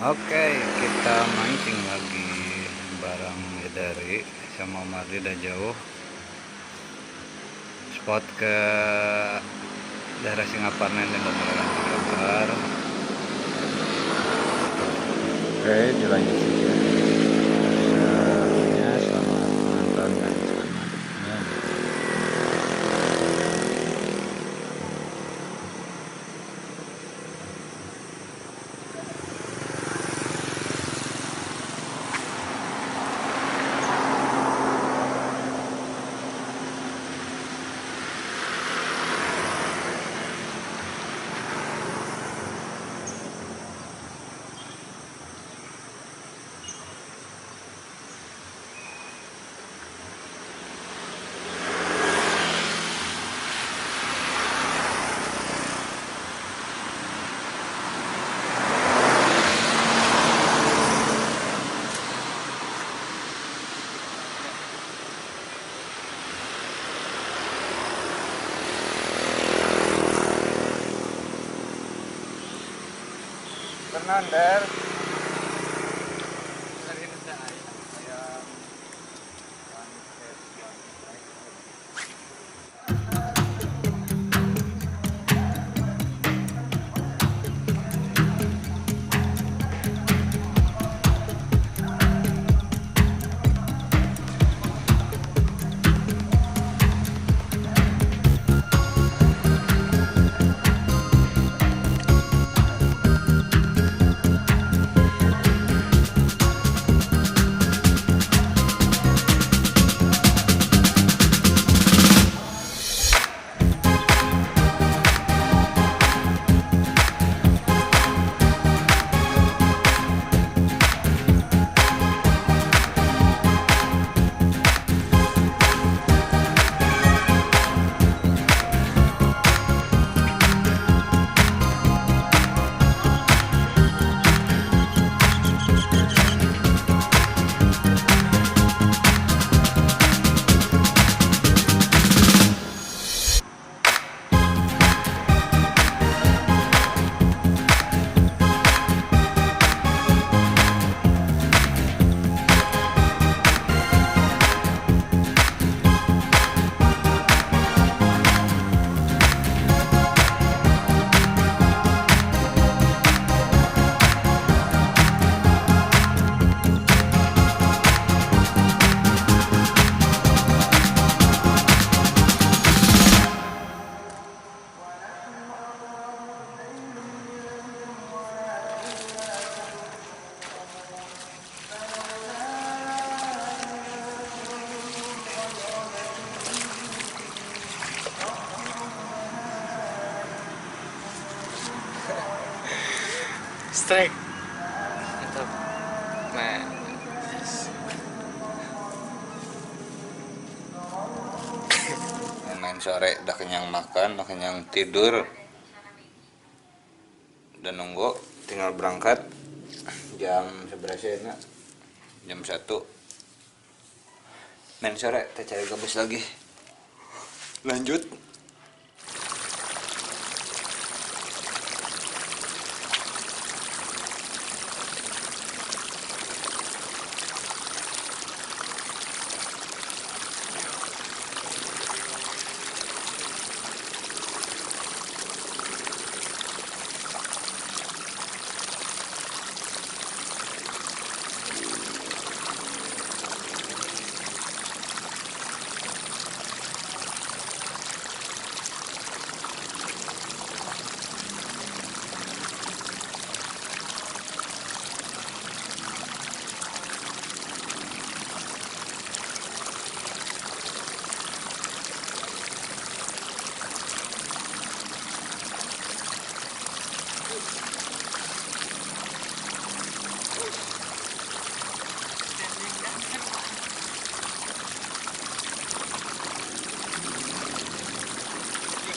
Oke, kita mancing lagi bareng dari sama Mardi dan jauh spot ke daerah Singaparna dan daerah Gambar. Oke, dilanjut saja. Ya, selamat menonton dan selamat menonton. Fernandel. Strike. Mantap. Nah, Main sore udah kenyang makan, udah kenyang tidur. Udah nunggu, tinggal berangkat jam 11 ya, jam 1. Main sore, kita cari gabus lagi. Lanjut.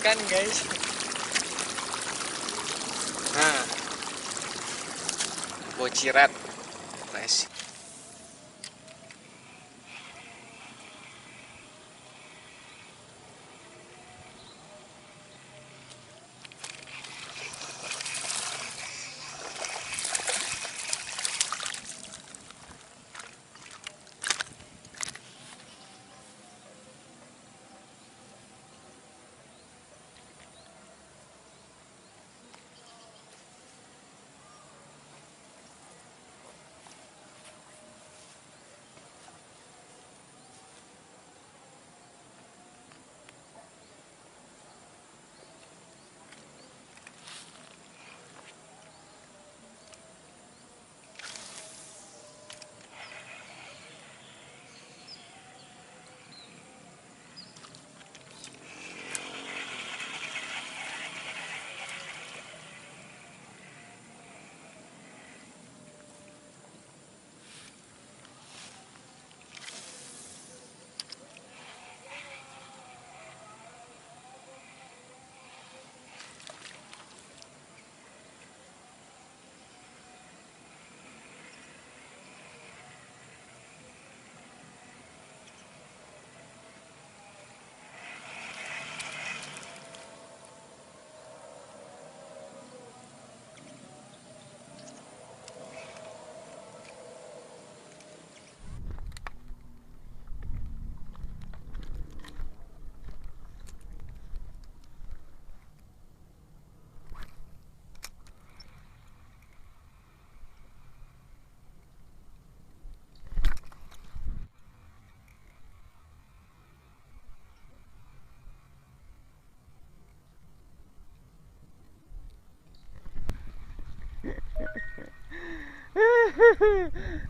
ikan guys. Nah, bocirat. Nice.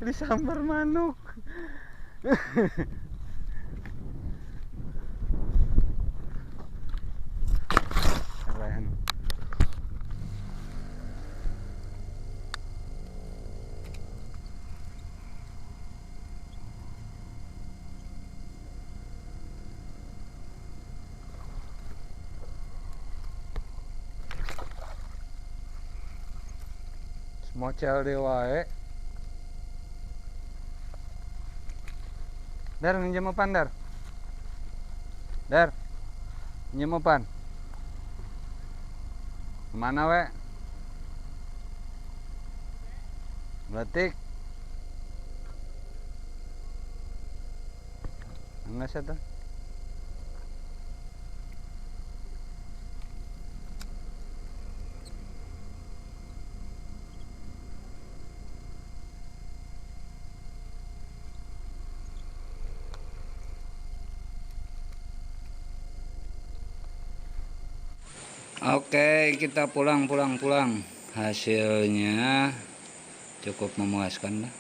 Disambar manuk. Keren. Mocel deh wae. Dar minjem opan dar. Dar. Minjem opan. Kemana we? Batik. Enggak sih tuh. Oke, kita pulang. Hasilnya cukup memuaskan lah.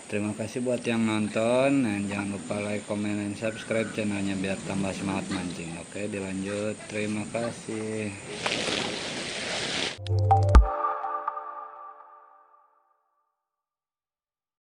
Terima kasih buat yang nonton, dan jangan lupa like, comment, dan subscribe channelnya biar tambah semangat mancing. Oke, dilanjut. Terima kasih.